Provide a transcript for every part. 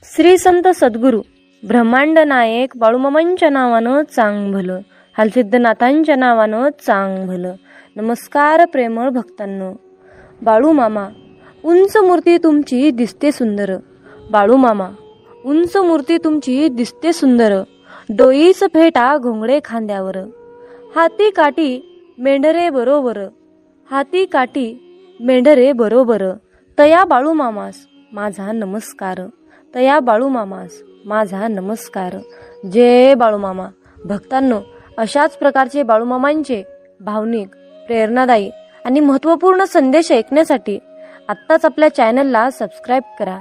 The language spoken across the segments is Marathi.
श्री संत सद्गुरू ब्रह्मांड नायक बाळूमामांच्या नावानं चांग भलं, हालसिद्धनाथांच्या नावानं चांग भलं. नमस्कार प्रेमळ भक्तांनो. बाळूमामा उंच मूर्ती तुमची दिसते सुंदर. बाळूमामा उंच मूर्ती तुमची दिसते सुंदर. डोईच फेटा घोंगडे खांद्यावर. हाती काठी मेंढरे बरोबर. हाती काठी मेंढरे बरोबर. तया बाळूमामास माझा नमस्कार. तया बाळूमामास माझा नमस्कार. जय बाळूमामा. भक्तांनो, अशाच प्रकारचे बाळूमामांचे भावनिक, प्रेरणादायी आणि महत्त्वपूर्ण संदेश ऐकण्यासाठी आत्ताच आपल्या चॅनलला सबस्क्राईब करा,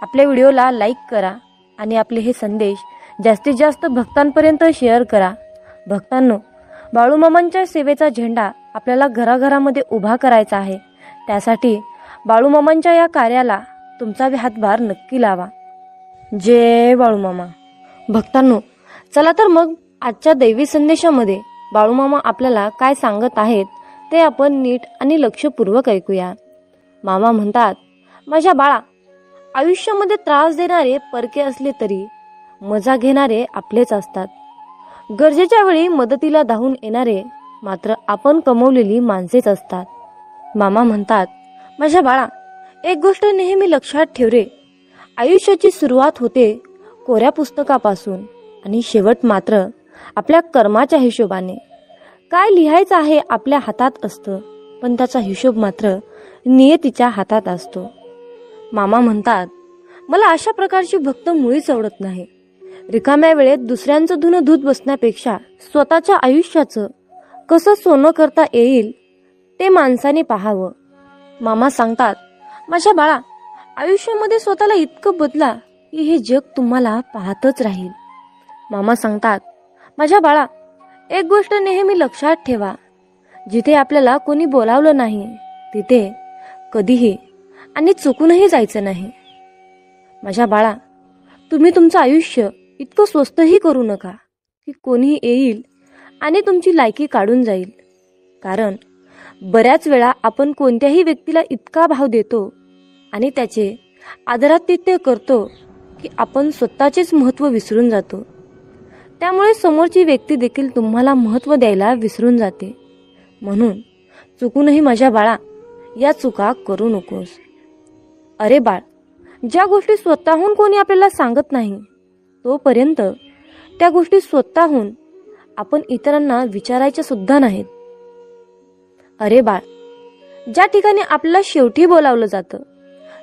आपल्या व्हिडिओला लाईक करा आणि आपले हे संदेश जास्तीत जास्त भक्तांपर्यंत शेअर करा. भक्तांनो, बाळूमामांच्या सेवेचा झेंडा आपल्याला घराघरामध्ये उभा करायचा आहे. त्यासाठी बाळूमामांच्या या कार्याला तुमचा हातभार नक्की लावा. जय बाळूमामा. भक्तांनो, चला तर मग आजच्या दैवी संदेशामध्ये बाळूमामा आपल्याला काय सांगत आहेत ते आपण नीट आणि लक्षपूर्वक ऐकूया. मामा म्हणतात, माझ्या बाळा, आयुष्यामध्ये त्रास देणारे परके असले तरी मजा घेणारे आपलेच असतात. गरजेच्या वेळी मदतीला धावून येणारे मात्र आपण कमवलेली माणसेच असतात. मामा म्हणतात, माझ्या बाळा, एक गोष्ट नेहमी लक्षात ठेव रे. आयुष्याची सुरुवात होते कोऱ्या पुस्तकापासून आणि शेवट मात्र आपल्या कर्माच्या हिशोबाने. काय लिहायचं आहे आपल्या हातात असतं, पण त्याचा हिशोब मात्र नियतीच्या हातात असतो. मामा म्हणतात, मला अशा प्रकारची भक्त मुळीच आवडत नाही. रिकाम्या वेळेत दुसऱ्यांचं धुणं धुत बसण्यापेक्षा स्वतःच्या आयुष्याचं कसं सोनं करता येईल ते माणसाने पाहावं. मामा सांगतात, माझ्या बाळा, आयुष्यामध्ये स्वतःला इतकं बदला की हे जग तुम्हाला पाहतच राहील. मामा सांगतात, माझ्या बाळा, एक गोष्ट नेहमी लक्षात ठेवा. जिथे आपल्याला कोणी बोलावलं नाही तिथे कधीही आणि चुकूनही जायचं नाही. माझ्या बाळा, तुम्ही तुमचं आयुष्य इतकं स्वस्तही करू नका की कोणीही येईल आणि तुमची लायकी काढून जाईल. कारण बऱ्याच वेळा आपण कोणत्याही व्यक्तीला इतका भाव देतो आणि त्याचे आदरातिथ्य करतो की आपण स्वतःचेच महत्त्व विसरून जातो. त्यामुळे समोरची व्यक्ती देखील तुम्हाला महत्त्व द्यायला विसरून जाते. म्हणून चुकूनही माझ्या बाळा या चुका करू नकोस. अरे बाळ, ज्या गोष्टी स्वतःहून कोणी आपल्याला सांगत नाही तोपर्यंत त्या गोष्टी स्वतःहून आपण इतरांना विचारायच्या सुद्धा नाहीत. अरे बाळ, ज्या ठिकाणी आपल्याला शेवटी बोलावलं जातं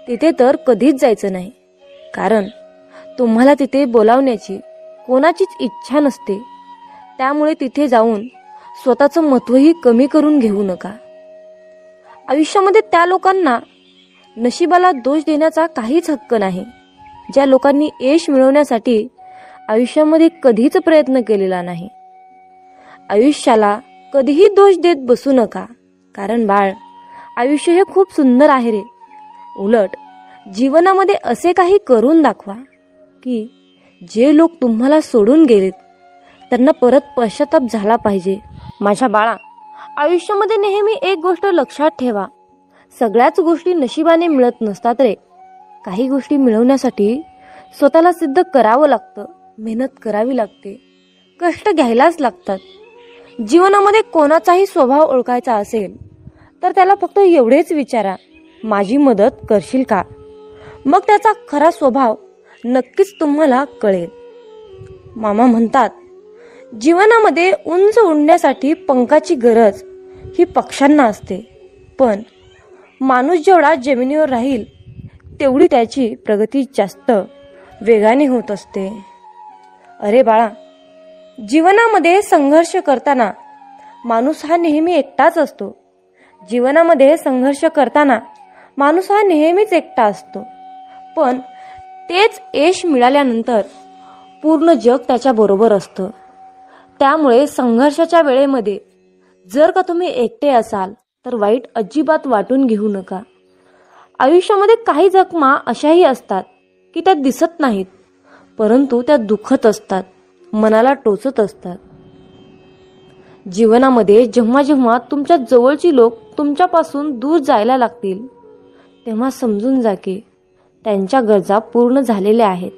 तिथे तर कधीच जायचं नाही. कारण तुम्हाला तिथे बोलावण्याची कोणाचीच इच्छा नसते. त्यामुळे तिथे जाऊन स्वतःचं महत्त्वही कमी करून घेऊ नका. आयुष्यामध्ये त्या लोकांना नशिबाला दोष देण्याचा काहीच हक्क नाही ज्या लोकांनी यश मिळवण्यासाठी आयुष्यामध्ये कधीच प्रयत्न केलेला नाही. आयुष्याला कधीही दोष देत बसू नका. कारण बाळ, आयुष्य हे खूप सुंदर आहे रे. उलट जीवनामध्ये असे काही करून दाखवा की जे लोक तुम्हाला सोडून गेलेत त्यांना परत पश्चाताप झाला पाहिजे. माझ्या बाळा, आयुष्यामध्ये नेहमी एक गोष्ट लक्षात ठेवा. सगळ्याच गोष्टी नशिबाने मिळत नसतात रे. काही गोष्टी मिळवण्यासाठी स्वतःला सिद्ध करावं लागतं, मेहनत करावी लागते, कष्ट घ्यायलाच लागतात. जीवनामध्ये कोणाचाही स्वभाव ओळखायचा असेल तर त्याला फक्त एवढेच विचारा, माझी मदत करशील का? मग त्याचा खरा स्वभाव नक्कीच तुम्हाला कळेल. मामा म्हणतात, जीवनामध्ये उंच उडण्यासाठी पंखाची गरज ही पक्ष्यांना असते, पण माणूस जेवढा जमिनीवर राहील तेवढी त्याची प्रगती जास्त वेगाने होत असते. अरे बाळा, जीवनामध्ये संघर्ष करताना माणूस हा नेहमी एकटाच असतो. जीवनामध्ये संघर्ष करताना माणूस हा नेहमीच एकटा असतो. पण तेच यश मिळाल्यानंतर पूर्ण जग त्याच्या बरोबर असतं. त्यामुळे संघर्षाच्या वेळेमध्ये जर का तुम्ही एकटे असाल तर वाईट अजिबात वाटून घेऊ नका. आयुष्यामध्ये काही जखमा अशाही असतात की त्या दिसत नाहीत, परंतु त्या दुखत असतात, मनाला टोचत असतात. जीवनामध्ये जेव्हा जेव्हा तुमच्या जवळची लोक तुमच्यापासून दूर जायला लागतील तेव्हा समजून जा की त्यांच्या गरजा पूर्ण झालेल्या आहेत.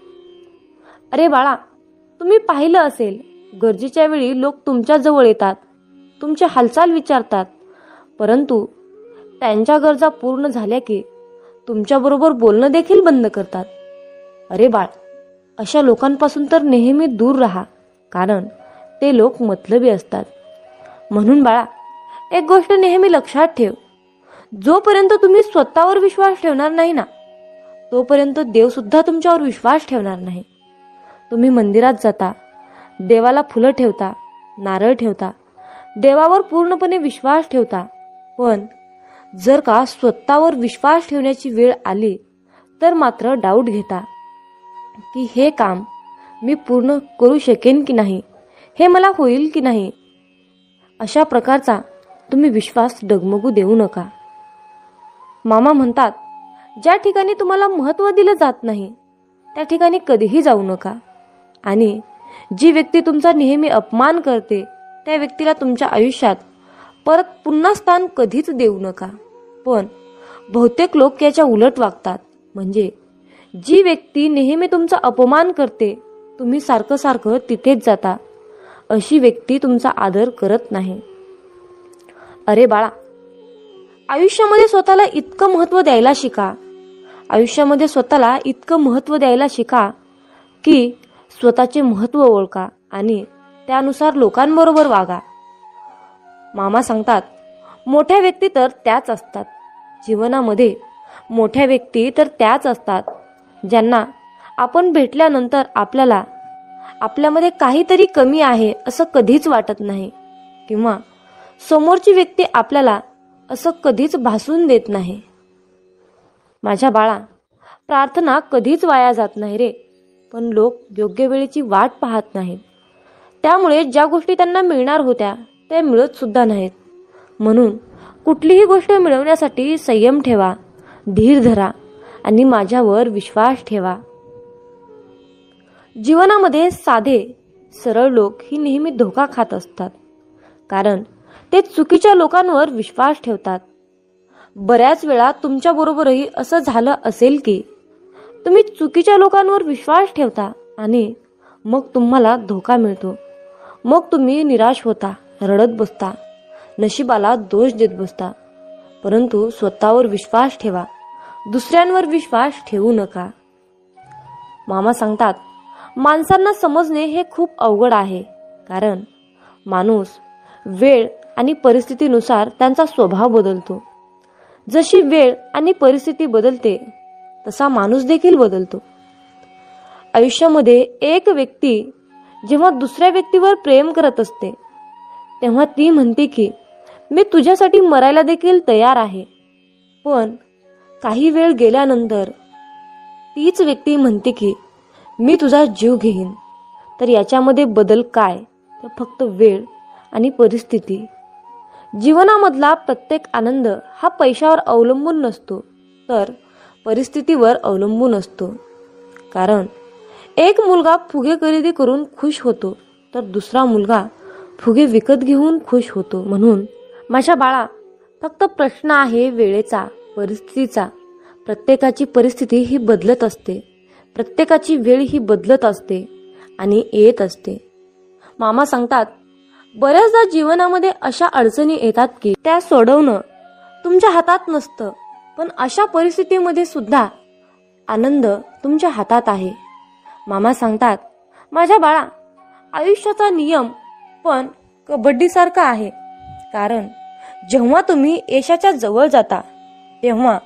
अरे बाळा, तुम्ही पाहिलं असेल, गरजेच्या वेळी लोक तुमच्या जवळ येतात, तुमची हालचाल विचारतात, परंतु त्यांच्या गरजा पूर्ण झाल्या की तुमच्याबरोबर बोलणं देखील बंद करतात. अरे बाळ, अशा लोकांपासून तर नेहमी दूर राहा, कारण ते लोक मतलबी असतात. म्हणून बाळा, एक गोष्ट नेहमी लक्षात ठेव, जोपर्यंत तुम्ही स्वतःवर विश्वास ठेवणार नाही ना, तोपर्यंत देव सुद्धा तुमच्यावर विश्वास ठेवणार नाही. तुम्ही मंदिरात जाता, देवाला फुलं ठेवता, नारळ ठेवता, देवावर पूर्णपणे विश्वास ठेवता, पण जर का स्वतःवर विश्वास ठेवण्याची वेळ आली तर मात्र डाऊट घेता की हे काम मी पूर्ण करू शकेन की नाही, हे मला होईल की नाही. अशा प्रकारचा तुम्ही विश्वास डगमगू देऊ नका. मामा म्हणतात, ज्या ठिकाणी तुम्हाला महत्त्व दिलं जात नाही त्या ठिकाणी कधीही जाऊ नका, आणि जी व्यक्ती तुमचा नेहमी अपमान करते त्या व्यक्तीला तुमच्या आयुष्यात परत पुन्हा स्थान कधीच देऊ नका. पण बहुतेक लोक याच्या उलट वागतात. म्हणजे जी व्यक्ती नेहमी तुमचा अपमान करते, तुम्ही सारखं सारखं तिथेच जाता, अशी व्यक्ती तुमचा आदर करत नाही. अरे बाळा, आयुष्यामध्ये स्वतःला इतकं महत्त्व द्यायला शिका. आयुष्यामध्ये स्वतःला इतकं महत्त्व द्यायला शिका की स्वतःचे महत्त्व ओळखा आणि त्यानुसार लोकांबरोबर वागा. मामा सांगतात, मोठ्या व्यक्ती तर त्याच असतात, जीवनामध्ये मोठ्या व्यक्ती तर त्याच असतात ज्यांना आपण भेटल्यानंतर आपल्याला आपल्यामध्ये काहीतरी कमी आहे असं कधीच वाटत नाही, किंवा समोरची व्यक्ती आपल्याला असं कधीच भासून देत नाही. माझ्या बाळा, प्रार्थना कधीच वाया जात नाही रे, पण लोक योग्य वेळेची वाट पाहत नाहीत. त्यामुळे ज्या गोष्टी त्यांना मिळणार होत्या त्या मिळत सुद्धा नाहीत. म्हणून कुठलीही गोष्ट मिळवण्यासाठी संयम ठेवा, धीर धरा आणि माझ्यावर विश्वास ठेवा. जीवनामध्ये साधे सरळ लोक ही नेहमी धोका खात असतात, कारण ते चुकीच्या लोकांवर विश्वास ठेवतात. बऱ्याच वेळा तुमच्याबरोबरही असं झालं असेल की तुम्ही चुकीच्या लोकांवर विश्वास ठेवता आणि मग तुम्हाला धोका मिळतो. मग तुम्ही निराश होता, रडत बसता, नशिबाला दोष देत बसता. परंतु स्वतःवर विश्वास ठेवा, दुसऱ्यांवर विश्वास ठेवू नका. मामा सांगतात, माणसांना समजणे हे खूप अवघड आहे, कारण माणूस वेळ आणि परिस्थितीनुसार त्यांचा स्वभाव बदलतो. जशी वेळ आणि परिस्थिती बदलते तसा माणूस देखील बदलतो. आयुष्यामध्ये एक व्यक्ती जेव्हा दुसऱ्या व्यक्तीवर प्रेम करत असते तेव्हा ती म्हणते की मी तुझ्यासाठी मरायला देखील तयार आहे. पण काही वेळ गेल्यानंतर तीच व्यक्ती म्हणते की मी तुझा जीव घेईन. तर याच्यामध्ये बदल काय? तर फक्त वेळ आणि परिस्थिती. जीवनामधला प्रत्येक आनंद हा पैशावर अवलंबून नसतो, तर परिस्थितीवर अवलंबून असतो. कारण एक मुलगा फुगे खरेदी करून खुश होतो, तर दुसरा मुलगा फुगे विकत घेऊन खुश होतो. म्हणून माझ्या बाळा, फक्त प्रश्न आहे वेळेचा, परिस्थितीचा. प्रत्येकाची परिस्थिती ही बदलत असते, प्रत्येकाची वेळ ही बदलत असते आणि येत असते. मामा सांगतात, बऱ्याचदा जीवनामध्ये अशा अडचणी येतात की त्या सोडवणं तुमच्या हातात नसतं, पण अशा परिस्थितीमध्ये सुद्धा आनंद तुमच्या हातात आहे. मामा सांगतात, माझ्या बाळा, आयुष्याचा नियम पण कबड्डीसारखा आहे. कारण जेव्हा तुम्ही यशाच्या जवळ जाता तेव्हा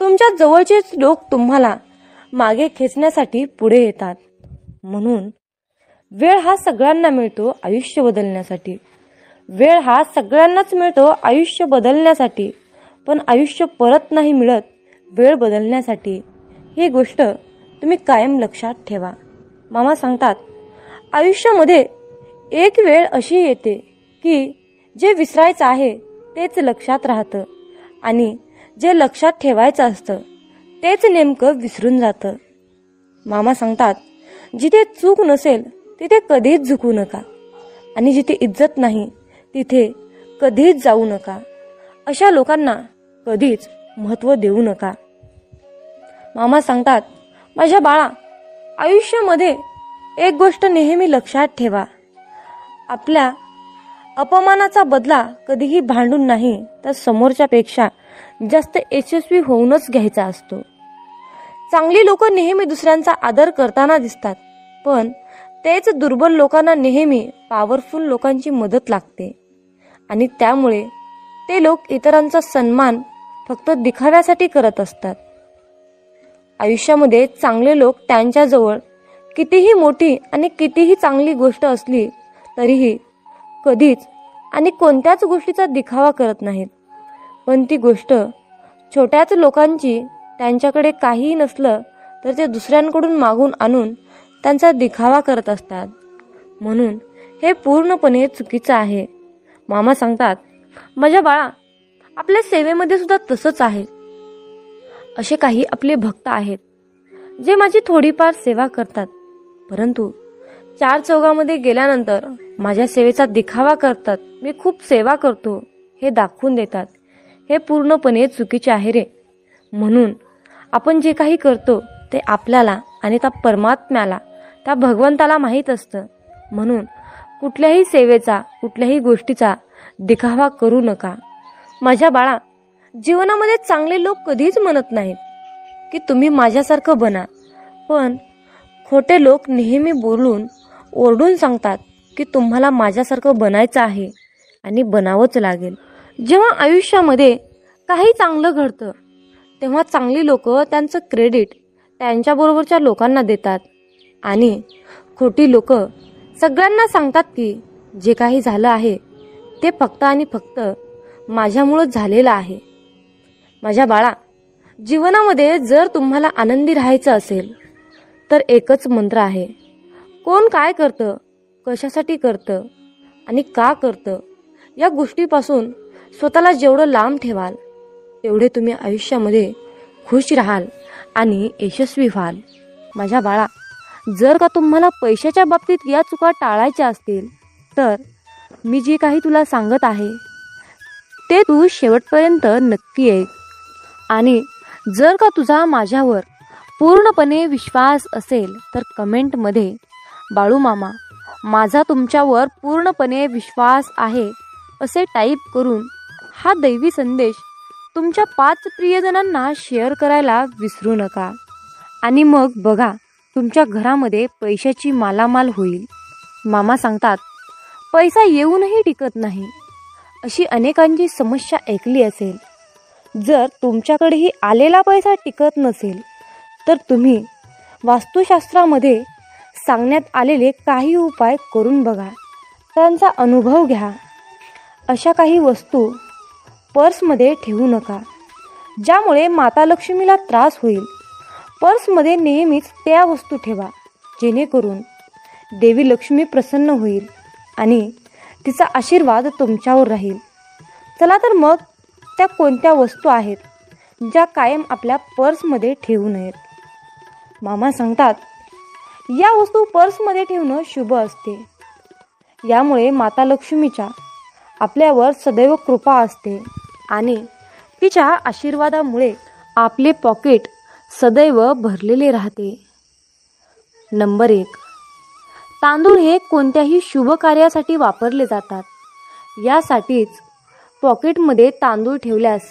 तुमच्या जवळचेच लोक तुम्हाला मागे खेचण्यासाठी पुढे येतात. म्हणून वेळ हा सगळ्यांना मिळतो आयुष्य बदलण्यासाठी. वेळ हा सगळ्यांनाच मिळतो आयुष्य बदलण्यासाठी, पण आयुष्य परत नाही मिळत वेळ बदलण्यासाठी. ही गोष्ट तुम्ही कायम लक्षात ठेवा. मामा सांगतात, आयुष्यामध्ये एक वेळ अशी येते की जे विसरायचं आहे तेच लक्षात राहतं आणि जे लक्षात ठेवायचं असतं तेच नेमकं विसरून जातं. मामा सांगतात, जिथे चूक नसेल तिथे कधीच झुकू नका आणि जिथे इज्जत नाही तिथे कधीच जाऊ नका. अशा लोकांना कधीच महत्त्व देऊ नका. मामा सांगतात, माझ्या बाळा, आयुष्यामध्ये एक गोष्ट नेहमी लक्षात ठेवा. आपल्या अपमानाचा बदला कधीही भांडून नाही, तर समोरच्यापेक्षा जास्त यशस्वी होऊनच घ्यायचा असतो. चांगली लोक नेहमी दुसऱ्यांचा आदर करताना दिसतात, पण तेच दुर्बल लोकांना नेहमी पॉवरफुल लोकांची मदत लागते आणि त्यामुळे ते लोक इतरांचा सन्मान फक्त दिखाव्यासाठी करत असतात. आयुष्यामध्ये चांगले लोक त्यांच्याजवळ कितीही मोठी आणि कितीही चांगली गोष्ट असली तरीही कधीच आणि कोणत्याच गोष्टीचा दिखावा करत नाहीत. पण ती गोष्ट छोट्याच लोकांची त्यांच्याकडे काहीही नसलं तर ते दुसऱ्यांकडून मागून आणून त्यांचा दिखावा करत असतात. म्हणून हे पूर्णपणे चुकीचं आहे. मामा सांगतात, माझ्या बाळा, आपल्या सेवेमध्ये सुद्धा तसंच आहे. असे काही आपले भक्त आहेत जे माझी थोडीफार सेवा करतात, परंतु चार चौघामध्ये गेल्यानंतर माझ्या सेवेचा दिखावा करतात. मी खूप सेवा करतो हे दाखवून देतात. हे पूर्णपणे चुकीचे आहे रे. म्हणून आपण जे काही करतो ते आपल्याला आणि त्या परमात्म्याला, त्या भगवंताला माहीत असतं. म्हणून कुठल्याही सेवेचा, कुठल्याही गोष्टीचा दिखावा करू नका. माझ्या बाळा, जीवनामध्ये चांगले लोक कधीच म्हणत नाहीत की तुम्ही माझ्यासारखं बना, पण खोटे लोक नेहमी बोलून ओरडून सांगतात की तुम्हाला माझ्यासारखं बनायचं आहे आणि बनावंच लागेल. जेव्हा आयुष्यामध्ये काही चांगलं घडतं तेव्हा चांगली लोक त्यांचं क्रेडिट त्यांच्याबरोबरच्या लोकांना देतात आणि खोटी लोक सगळ्यांना सांगतात की जे काही झालं आहे ते फक्त आणि फक्त माझ्यामुळंच झालेलं आहे. माझ्या बाळा, जीवनामध्ये जर तुम्हाला आनंदी राहायचं असेल तर एकच मंत्र आहे. कोण काय करतं, कशासाठी करतं आणि का करतं या गोष्टीपासून स्वतःला जेवढं लांब ठेवाल तेवढे तुम्ही आयुष्यामध्ये खुश राहाल आणि यशस्वी व्हाल. माझ्या बाळा, जर का तुम्हाला पैशाच्या बाबतीत या चुका टाळायच्या असतील तर मी जे काही तुला सांगत आहे ते तू शेवटपर्यंत नक्की ऐक. आणि जर का तुझा माझ्यावर पूर्णपणे विश्वास असेल तर कमेंटमध्ये, बाळू मामा, माझा तुमच्यावर पूर्णपणे विश्वास आहे असे टाईप करून हा दैवी संदेश तुमच्या 5 प्रियजनांना शेअर करायला विसरू नका. आणि मग बघा, तुमच्या घरामध्ये पैशाची मालामाल होईल. मामा सांगतात, पैसा येऊनही टिकत नाही अशी अनेकांची समस्या ऐकली असेल. जर तुमच्याकडेही आलेला पैसा टिकत नसेल तर तुम्ही वास्तुशास्त्रामध्ये सांगण्यात आलेले काही उपाय करून बघा, त्यांचा अनुभव घ्या. अशा काही वस्तू पर्समध्ये ठेवू नका ज्यामुळे माता लक्ष्मीला त्रास होईल. पर्समध्ये नेहमीच त्या वस्तू ठेवा जेणेकरून देवी लक्ष्मी प्रसन्न होईल आणि तिचा आशीर्वाद तुमच्यावर राहील. चला तर मग त्या कोणत्या वस्तू आहेत ज्या कायम आपल्या पर्समध्ये ठेवू नयेत? मामा सांगतात, या वस्तू पर्समध्ये ठेवणं शुभ असते. यामुळे माता लक्ष्मीच्या आपल्यावर सदैव कृपा असते आणि तिच्या आशीर्वादामुळे आपले पॉकेट सदैव भरलेले राहते. नंबर 1, तांदूळ हे कोणत्याही शुभ कार्यासाठी वापरले जातात. यासाठीच पॉकेटमध्ये तांदूळ ठेवल्यास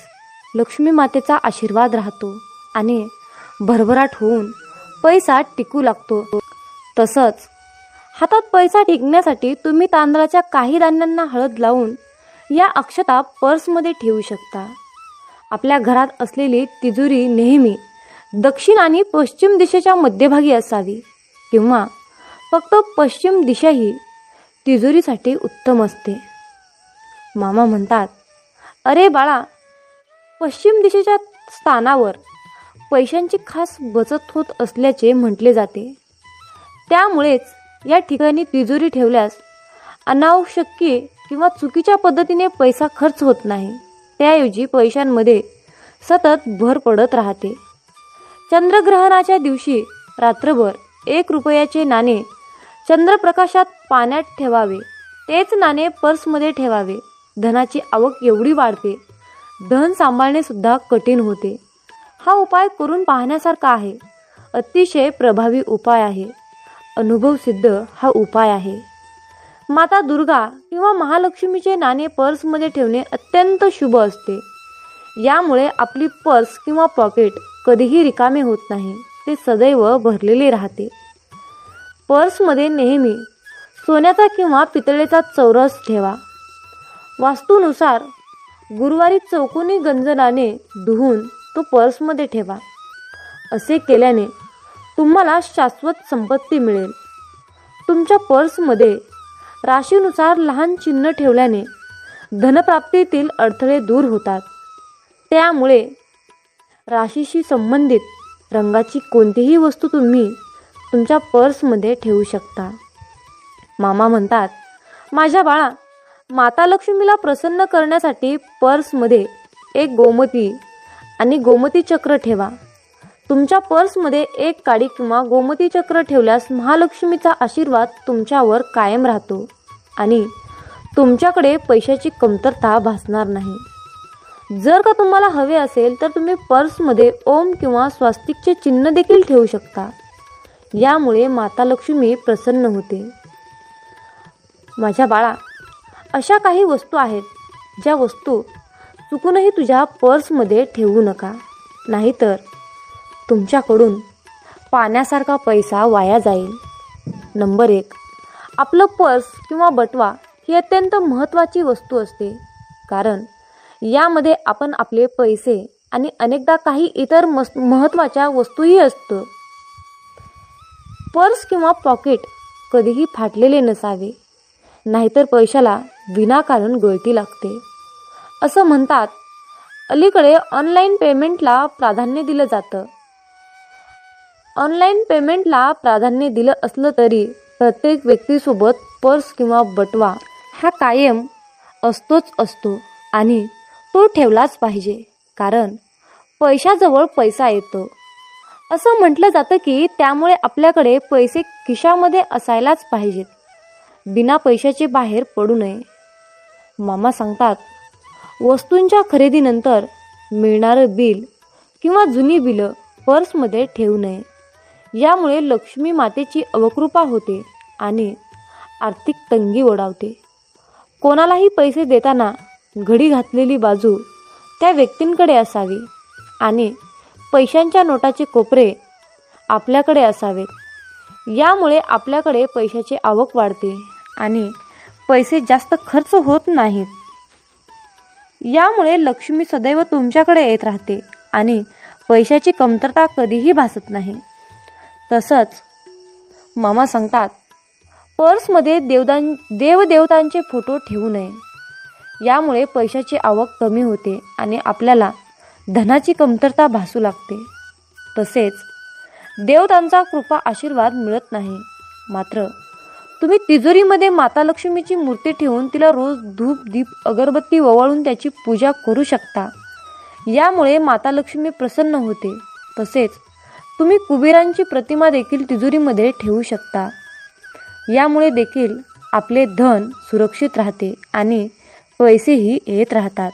लक्ष्मी मातेचा आशीर्वाद राहतो आणि भरभराट होऊन पैसा टिकू लागतो. तसंच हातात पैसा टिकण्यासाठी तुम्ही तांदळाच्या काही दाण्यांना हळद लावून या अक्षता पर्समध्ये ठेवू शकता. आपल्या घरात असलेली तिजोरी नेहमी दक्षिण आणि पश्चिम दिशेच्या मध्यभागी असावी किंवा फक्त पश्चिम दिशा ही तिजोरीसाठी उत्तम असते. मामा म्हणतात, अरे बाळा, पश्चिम दिशेच्या स्थानावर पैशांची खास बचत होत असल्याचे म्हटले जाते. त्यामुळेच या ठिकाणी तिजोरी ठेवल्यास अनावश्यक किंवा चुकीच्या पद्धतीने पैसा खर्च होत नाही. त्याऐवजी पैशांमध्ये सतत भर पडत राहते. चंद्रग्रहणाच्या दिवशी रात्रभर 1 रुपयाचे नाणे चंद्रप्रकाशात पाण्यात ठेवावे. तेच नाणे पर्समध्ये ठेवावे. धनाची आवक एवढी वाढते, धन सांभाळणे सुद्धा कठीण होते. हा उपाय करून पाहण्यासारखा आहे. अतिशय प्रभावी उपाय आहे. अनुभव सिद्ध हा उपाय आहे. माता दुर्गा किंवा महालक्ष्मीचे नाणे पर्समध्ये ठेवणे अत्यंत शुभ असते. यामुळे आपली पर्स किंवा पॉकेट कधीही रिकामे होत नाही, ते सदैव भरलेले राहते. पर्समध्ये नेहमी सोन्याचा किंवा पितळेचा चौरस ठेवा. वास्तूनुसार गुरुवारी चौकोनी गंजनाने धुवून तो पर्समध्ये ठेवा. असे केल्याने तुम्हाला शाश्वत संपत्ती मिळेल. तुमच्या पर्समध्ये राशीनुसार लहान चिन्ह ठेवल्याने धनप्राप्तीतील अडथळे दूर होतात. त्यामुळे राशीशी संबंधित रंगाची कोणतीही वस्तू तुम्ही तुमच्या पर्समध्ये ठेवू शकता. मामा म्हणतात, माझ्या बाळा, माता लक्ष्मीला प्रसन्न करण्यासाठी पर्समध्ये एक गोमती आणि गोमती चक्र ठेवा. तुमच्या पर्समध्ये एक काडी किंवा गोमती चक्र ठेवल्यास महालक्ष्मीचा आशीर्वाद तुमच्यावर कायम राहतो आणि तुमच्याकडे पैशाची कमतरता भासणार नाही. जर का तुम्हाला हवे असेल तर तुम्ही पर्समध्ये ओम किंवा स्वास्तिकचे चिन्ह देखील ठेवू शकता. यामुळे माता लक्ष्मी प्रसन्न होते. माझ्या बाळा, अशा काही वस्तू आहेत ज्या वस्तू चुकूनही तुझ्या पर्समध्ये ठेवू नका, नाहीतर तुमच्याकडून पाण्यासारखा पैसा वाया जाईल. नंबर 1, आपलं पर्स किंवा बटवा ही अत्यंत महत्त्वाची वस्तू असते, कारण यामध्ये आपण आपले पैसे आणि अनेकदा काही इतर महत्त्वाच्या वस्तूही असतं. पर्स किंवा पॉकेट कधीही फाटलेले नसावे, नाहीतर पैशाला विनाकारण गळती लागते. असं म्हणतात, अलीकडे ऑनलाईन पेमेंटला प्राधान्य दिलं जातं. ऑनलाईन पेमेंटला प्राधान्य दिलं असलं तरी प्रत्येक व्यक्तीसोबत पर्स किंवा बटवा हा कायम असतोच असतो आणि तो ठेवलाच पाहिजे, कारण पैशाजवळ पैसा येतो. असं म्हटलं जातं की त्यामुळे आपल्याकडे पैसे खिशामध्ये असायलाच पाहिजेत. बिना पैशाचे बाहेर पडू नये. मामा सांगतात, वस्तूंच्या खरेदीनंतर मिळणारं बिल किंवा जुनी बिलं पर्समध्ये ठेवू नये. यामुळे लक्ष्मी मातेची अवकृपा होते आणि आर्थिक तंगी ओढावते. कोणालाही पैसे देताना घडी घातलेली बाजू त्या व्यक्तींकडे असावी आणि पैशांच्या नोटाचे कोपरे आपल्याकडे असावेत. यामुळे आपल्याकडे पैशाची आवक वाढते आणि पैसे जास्त खर्च होत नाहीत. यामुळे लक्ष्मी सदैव तुमच्याकडे येत राहते आणि पैशाची कमतरता कधीही भासत नाही. तसंच मामा सांगतात, पर्समध्ये देवदेवतांचे फोटो ठेवू नये. यामुळे पैशाची आवक कमी होते आणि आपल्याला धनाची कमतरता भासू लागते. तसेच देवतांचा कृपा आशीर्वाद मिळत नाही. मात्र तुम्ही तिजोरीमध्ये माता लक्ष्मीची मूर्ती ठेवून तिला रोज धूप दीप अगरबत्ती ओवाळून त्याची पूजा करू शकता. यामुळे माता लक्ष्मी प्रसन्न होते. तसेच तुम्ही कुबेरांची प्रतिमा देखील तिजोरीमध्ये ठेवू शकता. यामुळे देखील आपले धन सुरक्षित राहते आणि पैसेही येत राहतात.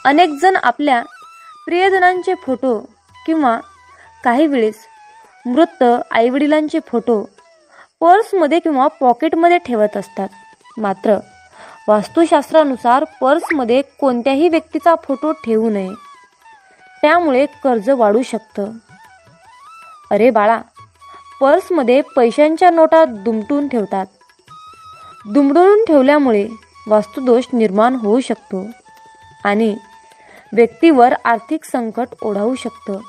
अनेक जण आपल्या प्रियजनांचे फोटो किंवा काही वेळेस मृत आईवडिलांचे फोटो पर्समध्ये किंवा पॉकेटमध्ये ठेवत असतात. मात्र वास्तुशास्त्रानुसार पर्समध्ये कोणत्याही व्यक्तीचा फोटो ठेवू नये. त्यामुळे कर्ज वाढू शकतं. अरे बाळा, पर्समध्ये पैशांच्या नोटा दुमटून ठेवतात. दुमडून ठेवल्यामुळे वास्तुदोष निर्माण होऊ शकतो आणि व्यक्तीवर आर्थिक संकट ओढावू शकतं.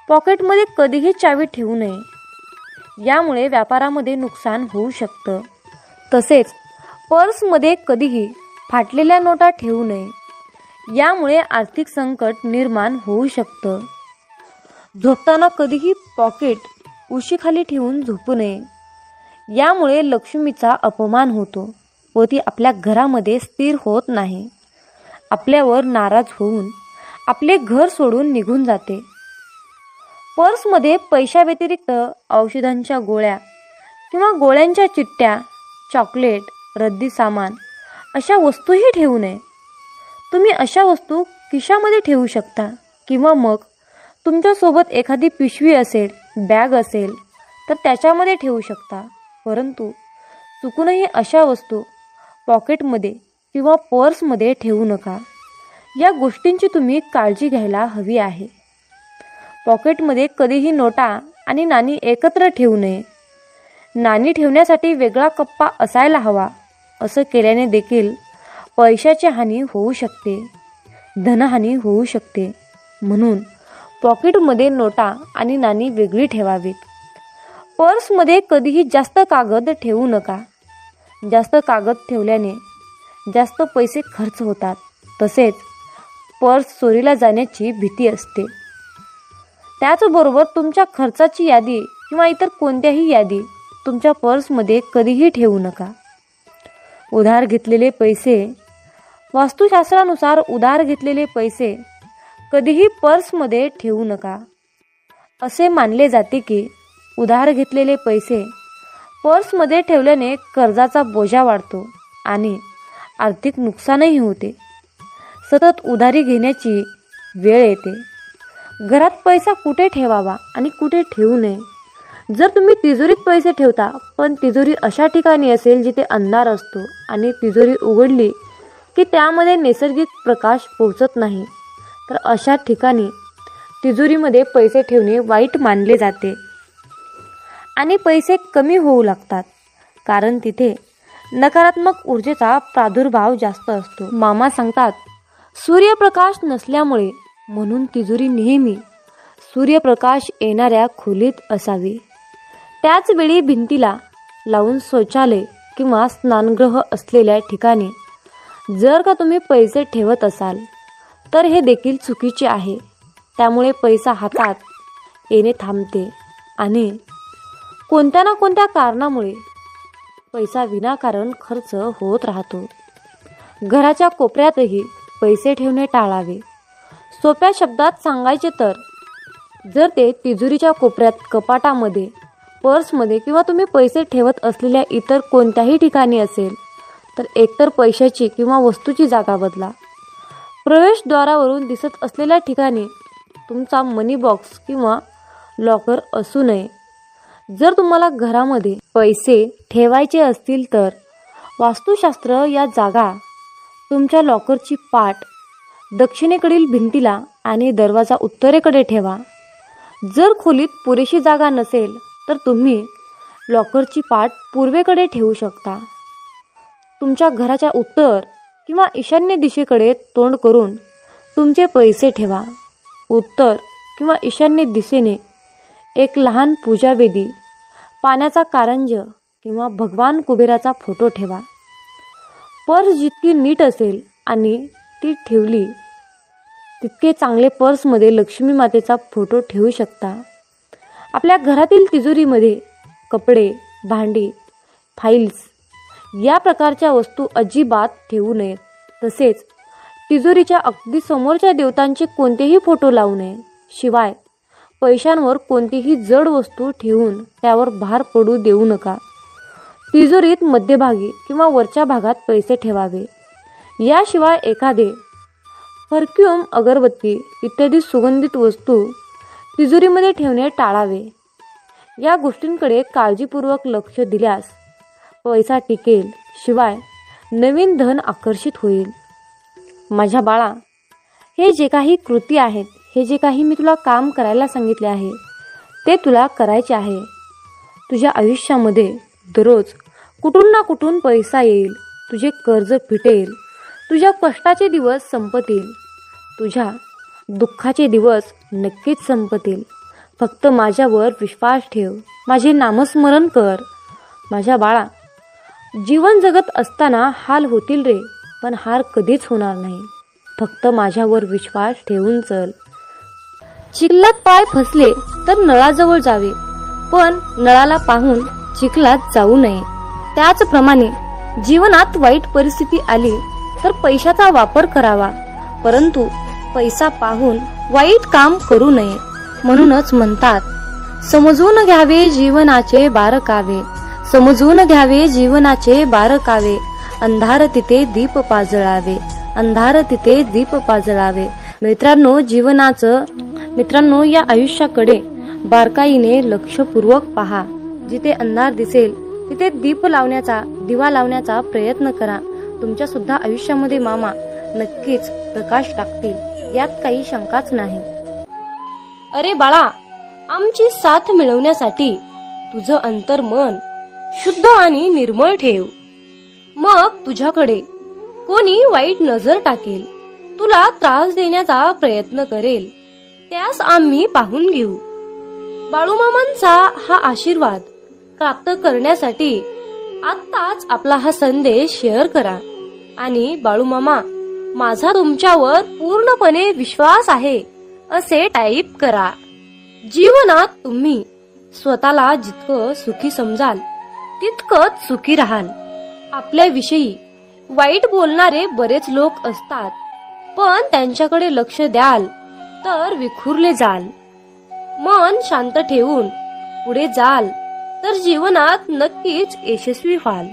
पॉकेटमध्ये कधीही चावी ठेवू नये. यामुळे व्यापारामध्ये नुकसान होऊ शकतं. तसेच पर्समध्ये कधीही फाटलेल्या नोटा ठेवू नये. यामुळे आर्थिक संकट निर्माण होऊ शकतं. झोपताना कधीही पॉकेट उशीखाली ठेवून झोपू नये. यामुळे लक्ष्मीचा अपमान होतो व ती आपल्या घरामध्ये स्थिर होत नाही. आपल्यावर नाराज होऊन आपले घर सोडून निघून जाते. पर्समध्ये पैशाव्यतिरिक्त औषधांच्या गोळ्या किंवा गोळ्यांच्या चिठ्ठ्या, चॉकलेट, रद्दी सामान अशा वस्तूही ठेवू नये. तुम्ही अशा वस्तू खिशामध्ये ठेवू शकता, किंवा मग तुमच्यासोबत एखादी पिशवी असेल, बॅग असेल तर त्याच्यामध्ये ठेवू शकता. परंतु चुकूनही अशा वस्तू पॉकेटमध्ये किंवा पर्समध्ये ठेवू नका. या गोष्टींची तुम्ही काळजी घ्यायला हवी आहे. पॉकेटमध्ये कधीही नोटा आणि नाणी एकत्र ठेवू नये. नाणी ठेवण्यासाठी वेगळा कप्पा असायला हवा. असं केल्याने देखील पैशाची हानी होऊ शकते, धनहानी होऊ शकते. म्हणून पॉकेटमध्ये नोटा आणि नाणी वेगळी ठेवावीत. पर्समध्ये कधीही जास्त कागद ठेवू नका. जास्त कागद ठेवल्याने जास्त पैसे खर्च होतात. तसेच पर्स चोरीला जाण्याची भीती असते. त्याचबरोबर तुमच्या खर्चाची यादी किंवा इतर कोणत्याही यादी तुमच्या पर्समध्ये कधीही ठेवू नका. उधार घेतलेले पैसे, वास्तुशास्त्रानुसार उधार घेतलेले पैसे कधीही पर्समध्ये ठेवू नका. असे मानले जाते की उधार घेतलेले पैसे पर्समध्ये ठेवल्याने कर्जाचा बोजा वाढतो आणि आर्थिक नुकसानही होते. सतत उधारी घेण्याची वेळ येते. घरात पैसा कुठे ठेवावा आणि कुठे ठेवू नये. जर तुम्ही तिजोरीत पैसे ठेवता पण तिजोरी अशा ठिकाणी असेल जिथे अंधार असतो आणि तिजोरी उघडली की त्यामध्ये नैसर्गिक प्रकाश पोहोचत नाही, तर अशा ठिकाणी तिजोरीमध्ये पैसे ठेवणे वाईट मानले जाते आणि पैसे कमी होऊ लागतात. कारण तिथे नकारात्मक ऊर्जेचा प्रादुर्भाव जास्त असतो. मामा सांगतात, सूर्यप्रकाश नसल्यामुळे म्हणून तिजोरी नेहमी सूर्यप्रकाश येणाऱ्या खोलीत असावी. त्याचवेळी भिंतीला लावून शौचालय किंवा स्नानगृह असलेल्या ठिकाणी जर का तुम्ही पैसे ठेवत असाल तर हे देखील चुकीचे आहे. त्यामुळे पैसा हातात येणे थांबते आणि कोणत्या ना कोणत्या कारणामुळे पैसा विनाकारण खर्च होत राहतो. घराच्या कोपऱ्यातही पैसे ठेवणे टाळावे. सोप्या शब्दात सांगायचे तर जर ते तिजोरीच्या कोपऱ्यात, कपाटामध्ये, पर्समध्ये किंवा तुम्ही पैसे ठेवत असलेल्या इतर कोणत्याही ठिकाणी असेल तर एकतर पैशाची किंवा वस्तूची जागा बदला. प्रवेशद्वारावरून दिसत असलेल्या ठिकाणी तुमचा मनी बॉक्स किंवा लॉकर असू नये. जर तुम्हाला घरामध्ये पैसे ठेवायचे असतील तर वास्तुशास्त्र या जागा तुमच्या लॉकरची पाठ दक्षिणेकडील भिंतीला आणि दरवाजा उत्तरेकडे ठेवा. जर खोलीत पुरेशी जागा नसेल तर तुम्ही लॉकरची पाठ पूर्वेकडे ठेवू शकता. तुमच्या घराच्या उत्तर किंवा ईशान्य दिशेकडे तोंड करून तुमचे पैसे ठेवा. उत्तर किंवा ईशान्य दिशेने एक लहान पूजावेदी, पाण्याचा कारंज किंवा भगवान कुबेराचा फोटो ठेवा. पर्स जितकी नीट असेल आणि ती ठेवली तितके चांगले पर्समध्ये लक्ष्मी मातेचा फोटो ठेवू शकता. आपल्या घरातील तिजोरीमध्ये कपडे, भांडी, फाईल्स या प्रकारच्या वस्तू अजिबात ठेवू नयेत. तसेच तिजोरीच्या अगदी समोरच्या देवतांचे कोणतेही फोटो लावू नये. शिवाय पैशांवर कोणतीही जड वस्तू ठेवून त्यावर भार पडू देऊ नका. तिजोरीत मध्यभागी किंवा वरच्या भागात पैसे ठेवावे. याशिवाय एखादे परफ्यूम, अगरबत्ती इत्यादी सुगंधित वस्तू तिजोरीमध्ये ठेवणे टाळावे. या गोष्टींकडे काळजीपूर्वक लक्ष दिल्यास पैसा टिकेल, शिवाय नवीन धन आकर्षित होईल. माझ्या बाळा, हे जे काही कृती आहेत, हे जे काही मी तुला काम करायला सांगितले आहे ते तुला करायचे आहे. तुझ्या आयुष्यामध्ये दररोज कुठून ना कुठून पैसा येईल. तुझे कर्ज फिटेल. तुझ्या कष्टाचे दिवस संपतील. तुझ्या दुःखाचे दिवस नक्कीच संपतील. फक्त माझ्यावर विश्वास ठेव. माझे नामस्मरण कर. माझ्या बाळा, जीवन जगत असताना हाल होतील रे, पण हार कधीच होणार नाही. फक्त माझ्यावर विश्वास ठेवून चल. चिखलात पाय फसले तर नळाजवळ जावे, पण नळाला पाहून चिखलात जाऊ नये. त्याचप्रमाणे जीवनात वाईट परिस्थिती आली तर पैशाचा वापर करावा, परंतु पैसा पाहून वाईट काम करू नये. म्हणूनच म्हणतात, समजून घ्यावे जीवनाचे बारकावे, समजून घ्यावे जीवनाचे बारकावे. अंधार तिथे दीप पाजळावे, अंधार तिथे दीप पाजळावे. मित्रांनो या आयुष्याकडे बारकाईने लक्षपूर्वक पहा. जिथे अंधार दिसेल तिथे दिवा लावण्याचा प्रयत्न करा. तुमच्या सुद्धा आयुष्यामध्ये मामा नक्कीच प्रकाश टाकतील, यात काही शंकाच नाही. अरे बाळा, आमची साथ मिळवण्यासाठी तुझं अंतर्मन शुद्ध आणि निर्मळ ठेव. मग तुझ्याकडे कोणी वाईट नजर टाकेल, तुला त्रास देण्याचा प्रयत्न करेल, त्यास आम्ही पाहून घेऊ. बाळूमामांचा हा आशीर्वाद प्राप्त करण्यासाठी आत्ताच आपला हा संदेश शेअर करा आणि बाळूमामा माझा तुमच्यावर पूर्णपणे विश्वास आहे असे टाईप करा. जीवनात तुम्ही स्वतःला जितकं सुखी समजाल तितकंच सुखी राहाल. आपल्याविषयी वाईट बोलणारे बरेच लोक असतात, पण त्यांच्याकडे लक्ष द्याल तर विखुरले जाल. मन शांत ठेवून पुढे जाल तर जीवनात नक्कीच यशस्वी व्हाल.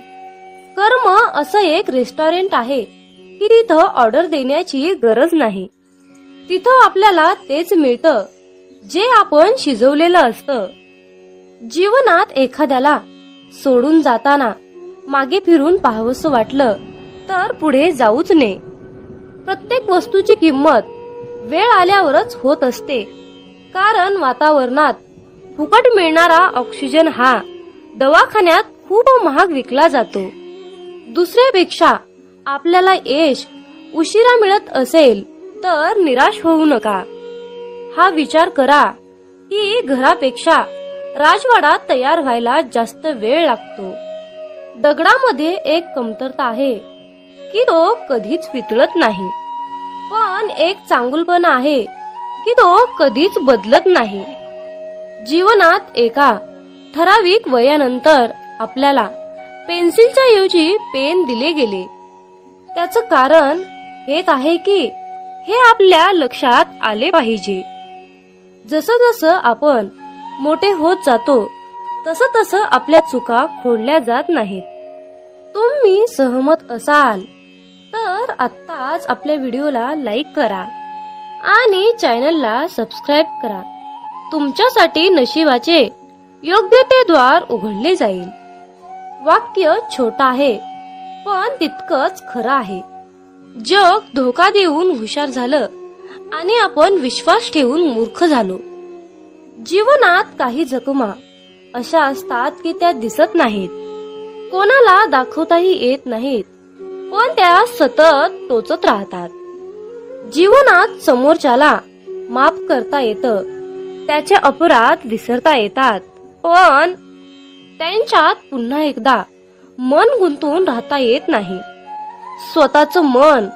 कर्म असं एक रेस्टॉरंट आहे की तिथं ऑर्डर देण्याची गरज नाही. तिथं आपल्याला तेच मिळतं जे आपण शिजवलेलं असतं. जीवनात एखाद्याला सोडून जाताना मागे फिरून पाहावंसं वाटलं तर पुढे जाऊच नये. प्रत्येक वस्तूची किंमत वेळ आल्यावरच होत असते, कारण वातावरणात फुकट मिळणारा ऑक्सिजन हा दवाखान्यात खूप महाग विकला जातो. दुसऱ्यापेक्षा आपल्याला यश उशिरा मिळत असेल तर निराश होऊ नका. हा विचार करा की घरापेक्षा राजवाडा तयार व्हायला जास्त वेळ लागतो. दगडामध्ये एक कमतरता आहे की तो कधीच वितळत नाही, पण एक चांगुलपणा आहे की तो कधीच बदलत नाही. जीवनात एका ठराविक वयानंतर आपल्याला पेन्सिलच्या ऐवजी पेन दिले गेले. त्याचं कारण हेच आहे की हे आपल्या लक्षात आले पाहिजे. जसं जसं आपण मोठे होत जातो तसं तसं आपल्या चुका खोडल्या जात नाहीत. तुम्ही सहमत असाल तर आत्ताच आपल्या व्हिडिओला लाईक करा आणि चॅनलला सबस्क्राईब करा. तुमच्यासाठी नशिबाचे योग्य ते द्वार उघडले जाईल. वाक्य छोटं आहे पण तितकंच खरं आहे. जग धोका देऊन हुशार झालं आणि आपण विश्वास ठेवून मूर्ख झालो. जीवनात काही जखमा अशा असतात की त्या दिसत नाहीत, कोणाला दाखवताही येत नाहीत, पण त्या सतत टोचत राहतात. जीवनात समोरच्याला माफ करता येतं, त्याचे अपराध विसरता येतात, पण त्यांच्यात पुन्हा एकदा मन गुंतून राहता येत नाही. स्वतःचं मन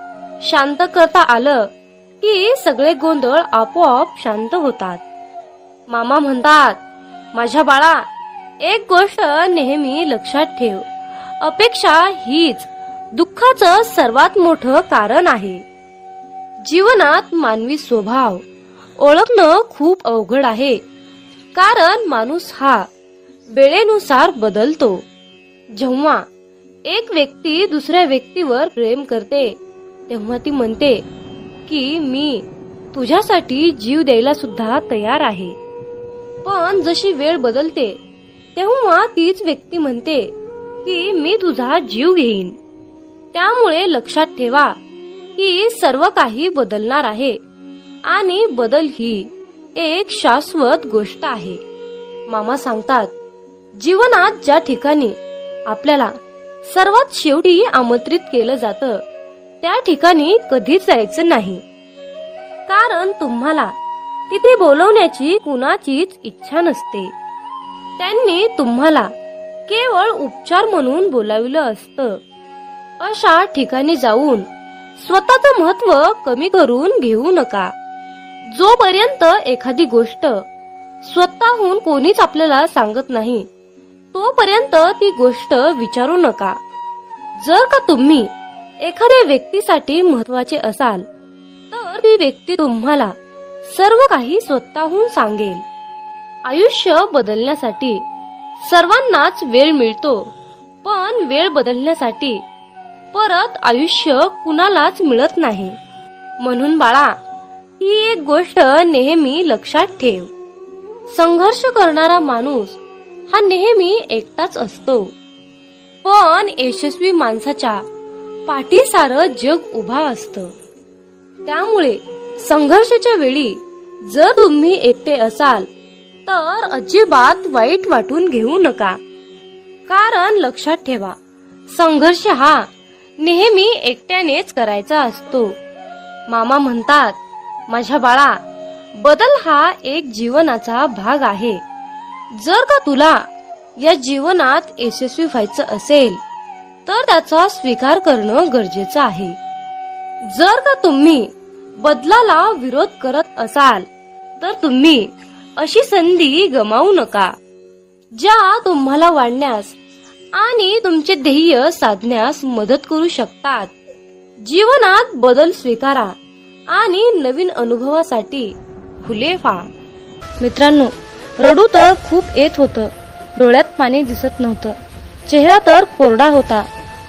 शांत करता आलं की सगळे गोंधळ आपोआप शांत होतात. मामा म्हणतात, माझ्या बाळा, एक गोष्ट नेहमी लक्षात ठेव, अपेक्षा हीच दुःखाचं सर्वात मोठं कारण आहे. जीवनात मानवी स्वभाव ओळखणं खूप अवघड आहे, कारण माणूस हा वेळेनुसार बदलतो. जेव्हा एक व्यक्ती दुसऱ्या व्यक्तीवर प्रेम करते तेव्हा ती म्हणते की मी तुझ्यासाठी जीव द्यायला सुद्धा तयार आहे. पण जशी वेळ बदलते तेव्हा तीच व्यक्ती म्हणते की मी तुझा जीव घेईन. त्यामुळे लक्षात ठेवा की सर्व काही बदलणार आहे आणि बदल ही एक शाश्वत गोष्ट आहे. मामा सांगतात, जीवनात ज्या ठिकाणी आपल्याला सर्वात शेवटी आमंत्रित केलं जातं त्या ठिकाणी कधीच जायचं नाही, कारण तुम्हाला तिथे बोलवण्याची कुणाचीच इच्छा नसते. त्यांनी तुम्हाला केवळ उपचार म्हणून बोलाविलं असतं. अशा ठिकाणी जाऊन स्वतःचं महत्व कमी करून घेऊ नका. जोपर्यंत एखादी गोष्ट स्वतःहून कोणीच आपल्याला सांगत नाही तोपर्यंत ती गोष्ट विचारू नका. जर का तुम्ही एखाद्या व्यक्तीसाठी महत्वाचे असाल तर ती व्यक्ती तुम्हाला सर्व काही स्वतःहून सांगेल. आयुष्य बदलण्यासाठी सर्वांनाच वेळ मिळतो, पण वेळ बदलण्यासाठी परत आयुष्य कुणालाच मिळत नाही. म्हणून बाळा, ही एक गोष्ट नेहमी लक्षात ठेव. संघर्ष करणारा माणूस हा नेहमी एकटाच असतो, पण यशस्वी माणसाच्या पाठी सारं जग उभा असतं. त्यामुळे संघर्षाच्या वेळी जर तुम्ही एकटे असाल तर अजिबात वाईट वाटून घेऊ नका. कारण लक्षात ठेवा, संघर्ष हा नेहमी एकट्यानेच करायचा असतो. मामा म्हणतात, माझ्या बाळा, बदल हा एक जीवनाचा भाग आहे. जर का तुला या जीवनात यशस्वी व्हायचं असेल तर त्याचा स्वीकार करणं गरजेचं आहे. जर का तुम्ही बदलाला विरोध करत असाल तर तुम्ही अशी संधी गमावू नका, ज्या तुम्हाला वाढण्यास आणि तुमचे ध्येय साधण्यास मदत करू शकतात. जीवनात बदल स्वीकारा आणि नवीन अनुभवासाठी खुले व्हा. मित्रांनो, रडू तर खूप येत होतं, डोळ्यात पाणी दिसत नव्हतं, चेहरा तर कोरडा होता,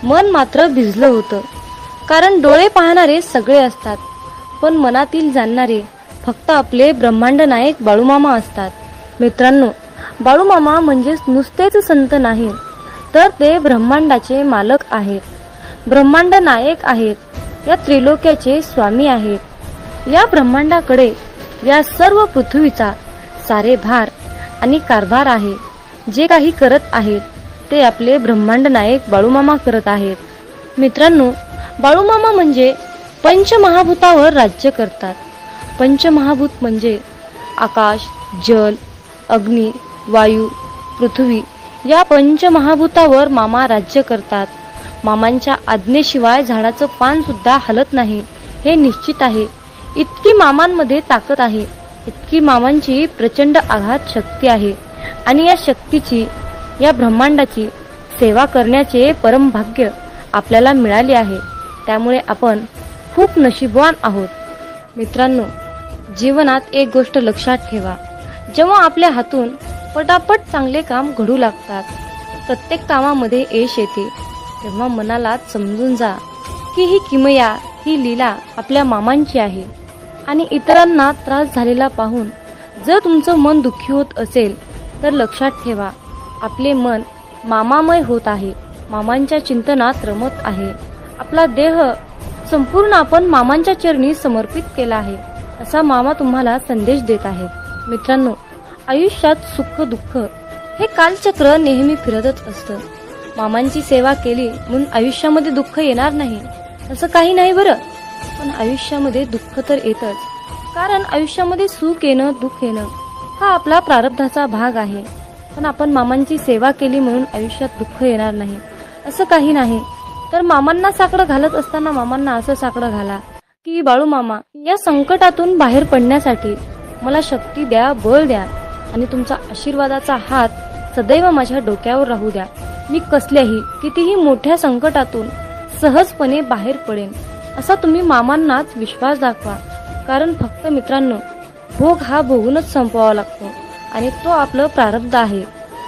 मन मात्र भिजलं होतं. कारण डोळे पाहणारे सगळे असतात, पण मनातील जाणणारे फक्त आपले ब्रह्मांड नायक बाळूमामा असतात. मित्रांनो, बाळूमामा म्हणजेच नुसतेच संत नाही, तर ते ब्रह्मांडाचे मालक आहेत, ब्रह्मांड नायक आहेत, या त्रिलोक्याचे स्वामी आहेत. या ब्रह्मांडाकडे या सर्व पृथ्वीचा सारे भार आणि कारभार आहे. जे काही करत आहेत ते आपले ब्रह्मांड नायक बाळूमामा करत आहेत. मित्रांनो, बाळूमामा म्हणजे पंचमहाभूतावर राज्य करतात. पंचमहाभूत म्हणजे आकाश, जल, अग्नी, वायू, पृथ्वी या पंचमहाभूतावर मामा राज्य करतात. मामांच्या आज्ञेशिवाय झाडाचं पान सुद्धा हलत नाही, हे निश्चित आहे. इतकी मामांमध्ये ताकद आहे, इतकी मामांची प्रचंड आघात शक्ती आहे. आणि या शक्तीची, या ब्रह्मांडाची सेवा करण्याचे परम भाग्य आपल्याला मिळाले आहे. त्यामुळे आपण खूप नशीबवान आहोत. मित्रांनो, जीवनात एक गोष्ट लक्षात ठेवा, जेव्हा आपल्या हातून पटापट चांगले काम घडू लागतात, प्रत्येक कामामध्ये यश येते, तेव्हा मनाला समजून जा की ही किमया, ही लीला आपल्या मामांची आहे. आणि इतरांना त्रास झालेला पाहून जर तुमचं मन दुःखी होत असेल तर लक्षात ठेवा, आपले मन मामामय होत आहे, मामांच्या चिंतनात रमत आहे. आपला देह संपूर्ण आपण मामांच्या चरणी समर्पित केला आहे, असा मामा तुम्हाला संदेश देत आहे. मित्रांनो, आयुष्यात सुख दुःख हे कालचक्र नेहमी फिरतच असतं. मामांची सेवा केली म्हणून आयुष्यामध्ये दुःख येणार नाही असं काही नाही बरं, पण आयुष्यामध्ये दुःख तर येतच. कारण आयुष्यामध्ये सुख येणं, दुःख येणं हा आपला प्रारब्धाचा भाग आहे. पण आपण मामांची सेवा केली म्हणून आयुष्यात दुःख येणार नाही असं काही नाही. तर मामांना साकडं घालत असताना मामांना असं साकडं घाला की बाळू मामा, या संकटातून बाहेर पडण्यासाठी मला शक्ती द्या, बळ द्या आणि तुमचा आशीर्वादाचा हात सदैव माझ्या डोक्यावर राहू द्या. मी कसल्याही कितीही मोठ्या संकटातून सहजपणे बाहेर पडेन, असा तुम्ही मामांनाच विश्वास दाखवा. कारण फक्त मित्रांनो, भोग हा भोगूनच संपवावा लागतो आणि तो आपलं प्रारब्ध आहे,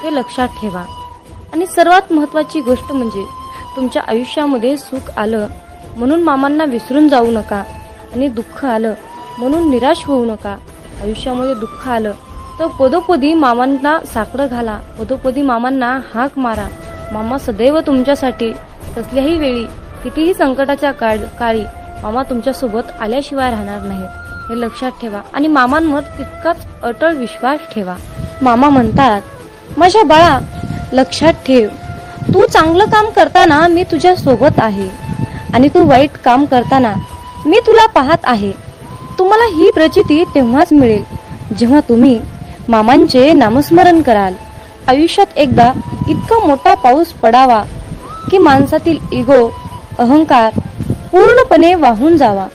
हे लक्षात ठेवा. आणि सर्वात महत्त्वाची गोष्ट म्हणजे तुमच्या आयुष्यामध्ये सुख आलं म्हणून मामांना विसरून जाऊ नका आणि दुःख आलं म्हणून निराश होऊ नका. आयुष्यामध्ये दुःख आलं तर पदोपदी मामांना साकडं घाला, पदोपदी मामांना हाक मारा. मामा सदैव तुमच्यासाठी कसल्याही वेळी, कितीही संकटाच्या काळी मामा तुमच्यासोबत आल्याशिवाय राहणार नाही, हे लक्षात ठेवा. आणि मामांवर तितकाच अटळ विश्वास ठेवा. मामा म्हणतात, माझ्या बाळा, लक्षात ठेव, तू चांगलं काम करताना मी तुझ्या सोबत आहे आणि तू वाईट काम करताना मी तुला पाहत आहे. तुम्हाला ही प्रचिती तेव्हाच मिळेल जेव्हा तुम्ही मामांचे नामस्मरण कराल. आयुष्यात एकदा इतका मोठा पाऊस पडावा की माणसातील इगो, अहंकार पूर्णपणे वाहून जावा.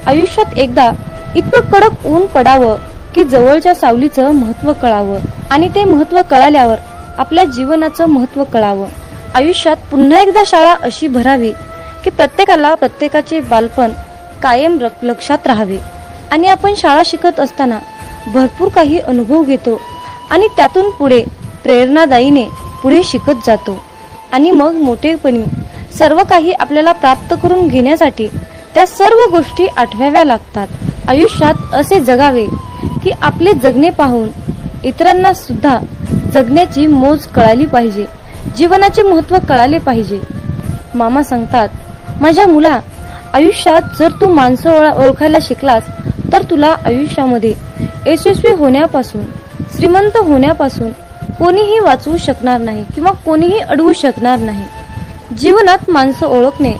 आयुष्यात एकदा इतकं कडक ऊन पडावं की जवळच्या सावलीचं महत्त्व कळावं आणि ते महत्त्व कळाल्यावर आपल्या जीवनाचं महत्त्व कळावं. आयुष्यात पुन्हा एकदा शाळा अशी भरावी की प्रत्येकाला प्रत्येकाचे बालपण कायम लक्षात राहावे. आणि आपण शाळा शिकत असताना भरपूर काही अनुभव घेतो आणि त्यातून पुढे प्रेरणादायीने पुढे शिकत जातो. आणि मग मोठेपणी सर्व काही आपल्याला प्राप्त करून घेण्यासाठी त्या सर्व गोष्टी आठवाव्या लागतात. आयुष्यात असे जगावे की आपले जगणे पाहून इतरांना सुद्धा जगण्याची मोज कळाली पाहिजे, जीवनाचे महत्त्व कळाले पाहिजे. मामा सांगतात, माझ्या मुला, आयुष्यात जर तू माणसं ओळखायला शिकलास तर तुला आयुष्यामध्ये यशस्वी होण्यापासून, श्रीमंत होण्यापासून कोणीही वाचवू शकणार नाही किंवा कोणीही अडवू शकणार नाही. जीवनात माणसं ओळखणे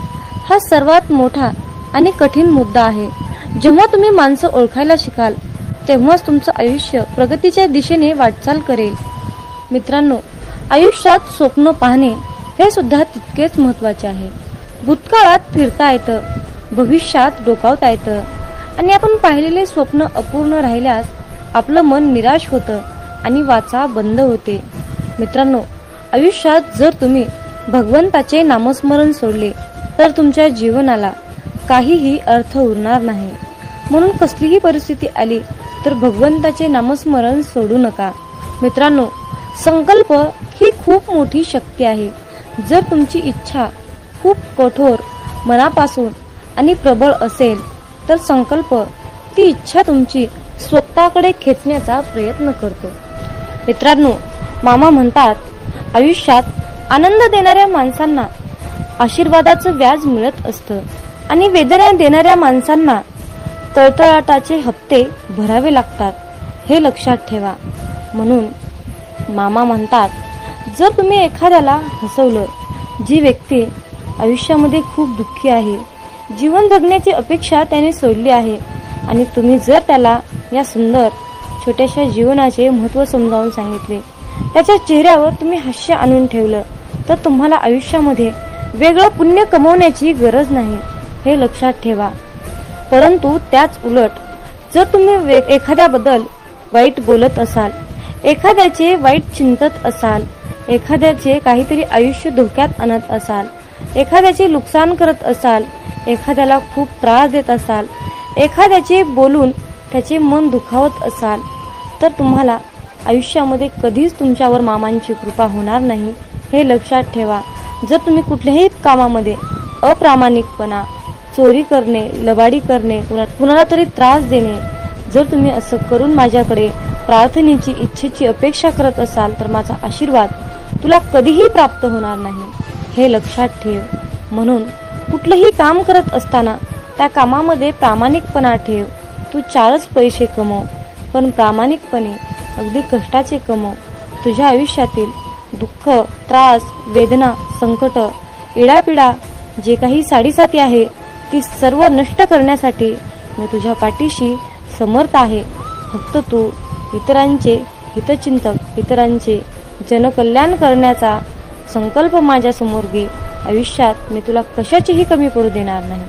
हा सर्वात मोठा आणि कठीण मुद्दा आहे. जेव्हा तुम्ही माणसं ओळखायला शिकाल तेव्हाच तुमचं आयुष्य प्रगतीच्या दिशेने वाटचाल करेल. मित्रांनो, आयुष्यात स्वप्न पाहणे हे सुद्धा तितकेच महत्त्वाचे आहे. भूतकाळात फिरता येतं, भविष्यात डोकावता येतं आणि आपण पाहिलेले स्वप्न अपूर्ण राहिल्यास आपलं मन निराश होतं आणि वाचा बंद होते. मित्रांनो, आयुष्यात जर तुम्ही भगवंताचे नामस्मरण सोडले तर तुमच्या जीवनाला काहीही अर्थ उरणार नाही. म्हणून कसलीही परिस्थिती आली तर भगवंताचे नामस्मरण सोडू नका. मित्रांनो, संकल्प ही खूप मोठी शक्ती आहे. जर तुमची इच्छा खूप कठोर, मनापासून आणि प्रबळ असेल तर संकल्प ती इच्छा तुमची स्वतःकडे खेचण्याचा प्रयत्न करतो. मित्रांनो, मामा म्हणतात, आयुष्यात आनंद देणाऱ्या माणसांना आशीर्वादाचं व्याज मिळत असतं आणि वेदना देणाऱ्या माणसांना तळतळाटाचे हप्ते भरावे लागतात, हे लक्षात ठेवा. म्हणून मामा म्हणतात, जर तुम्ही एखाद्याला हसवलं, जी व्यक्ती आयुष्यामध्ये खूप दुःखी आहे, जीवन जगण्याची अपेक्षा त्याने सोडली आहे आणि तुम्ही जर त्याला या सुंदर छोट्याशा जीवनाचे महत्त्व समजावून सांगितले, त्याच्या चेहऱ्यावर तुम्ही हास्य आणून ठेवलं तर तुम्हाला आयुष्यामध्ये वेगळं पुण्य कमवण्याची गरज नाही, हे लक्षात ठेवा. परंतु त्याच उलट जर तुम्ही एखाद्याबद्दल वाईट बोलत असाल, एखाद्याचे वाईट चिंतत असाल, एखाद्याचे काहीतरी आयुष्य धोक्यात आणत असाल, एखाद्याचे नुकसान करत असाल, एखाद्याला खूप त्रास देत असाल, एखाद्याचे बोलून त्याचे मन दुखावत असाल तर तुम्हाला आयुष्यामध्ये कधीच तुमच्यावर मामांची कृपा होणार नाही, हे लक्षात ठेवा. जर तुम्ही कुठल्याही कामामध्ये अप्रामाणिकपणा, चोरी करणे, लबाडी करणे, कुणाला तरी त्रास देणे, जर तुम्ही असं करून माझ्याकडे प्रार्थनेची, इच्छेची अपेक्षा करत असाल तर माझा आशीर्वाद तुला कधीही प्राप्त होणार नाही, हे लक्षात ठेव. म्हणून कुठलंही काम करत असताना त्या कामामध्ये प्रामाणिकपणा ठेव. तू 4च पैसे कमव, पण प्रामाणिकपणे अगदी कष्टाचे कमव. तुझ्या आयुष्यातील दुःख, त्रास, वेदना, संकट, इडापिडा जे काही साडीसाती आहे ती सर्व नष्ट करण्यासाठी मी तुझ्या पाठीशी समर्थ आहे. फक्त तू इतरांचे हितचिंतक, इतरांचे जनकल्याण करण्याचा संकल्प माझ्या समोर घे. आयुष्यात मी तुला कशाचीही कमी पडू देणार नाही.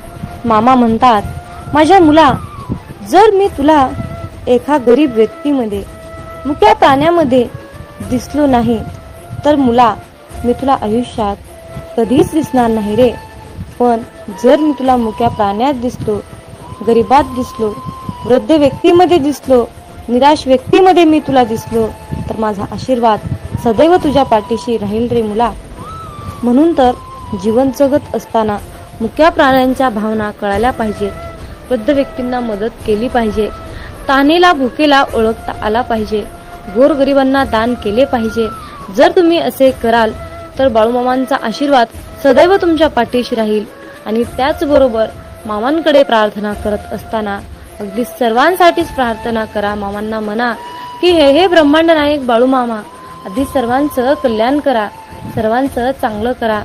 मामा म्हणतात, माझ्या मुला, जर मी तुला एका गरीब व्यक्तीमध्ये, मुक्या प्राण्यामध्ये दिसलो नाही तर मुला, मी तुला आयुष्यात कधीच दिसणार नाही रे. पण जर मी तुला मुक्या प्राण्यात दिसलो, गरीबात दिसलो, वृद्ध व्यक्तीमध्ये दिसलो, निराश व्यक्तीमध्ये मी तुला दिसलो तर माझा आशीर्वाद सदैव तुझ्या पाठीशी राहील रे मुला. म्हणून तर जीवन जगत असताना मुक्या प्राण्यांच्या भावना कळायला पाहिजेत. वृद्ध व्यक्तींना मदत केली पाहिजे, तानेला भुकेला ओळखता आला पाहिजे, गोरगरिबांना दान केले पाहिजे. जर तुम्ही असे कराल तर बाळूमामांचा आशीर्वाद सदैव तुमच्या पाठीशी राहील. आणि त्याचबरोबर मामांकडे प्रार्थना करत असताना अगदी सर्वांसाठीच प्रार्थना करा. मामांना म्हणा की हे ब्रह्मांड नायक बाळूमामा, आधी सर्वांचं कल्याण करा, सर्वांचं चांगलं करा,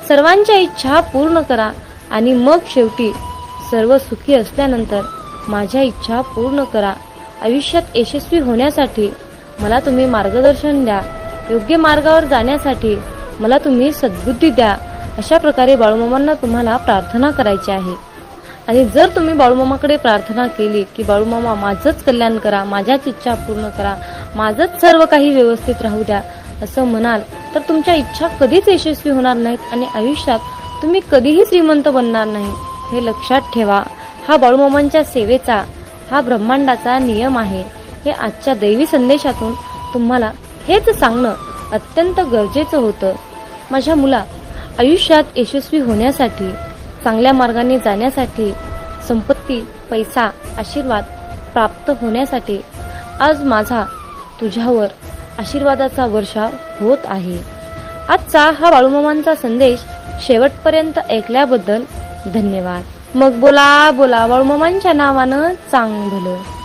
सर्वांच्या इच्छा पूर्ण करा आणि मग शेवटी सर्व सुखी असल्यानंतर माझ्या इच्छा पूर्ण करा. आयुष्यात यशस्वी होण्यासाठी मला तुम्ही मार्गदर्शन द्या, योग्य मार्गावर जाण्यासाठी मला तुम्ही सद्बुद्धी द्या. अशा प्रकारे बाळूमामांना तुम्हाला प्रार्थना करायची आहे. आणि जर तुम्ही बाळूमामाकडे प्रार्थना केली की बाळूमामा माझंच कल्याण करा, माझ्याच इच्छा पूर्ण करा, माझंच सर्व काही व्यवस्थित राहू द्या असं म्हणाल तर तुमच्या इच्छा कधीच यशस्वी होणार नाहीत आणि आयुष्यात तुम्ही कधीही श्रीमंत बनणार नाही, हे लक्षात ठेवा. हा बाळूमामांच्या सेवेचा, हा ब्रह्मांडाचा नियम आहे. हे आजच्या दैवी संदेशातून तुम्हाला हेच सांगणं अत्यंत गरजेचं होतं. माझ्या मुला, आयुष्यात यशस्वी होण्यासाठी, चांगल्या मार्गाने जाण्यासाठी संपत्ती, पैसा, आशीर्वाद प्राप्त होण्यासाठी आज माझा तुझ्यावर आशीर्वादाचा वर्षाव होत आहे. आजचा हा बाळूमामांचा संदेश शेवटपर्यंत ऐकल्याबद्दल धन्यवाद. मग बोला बोला बाळूमामांच्या नावानं चांग भलं.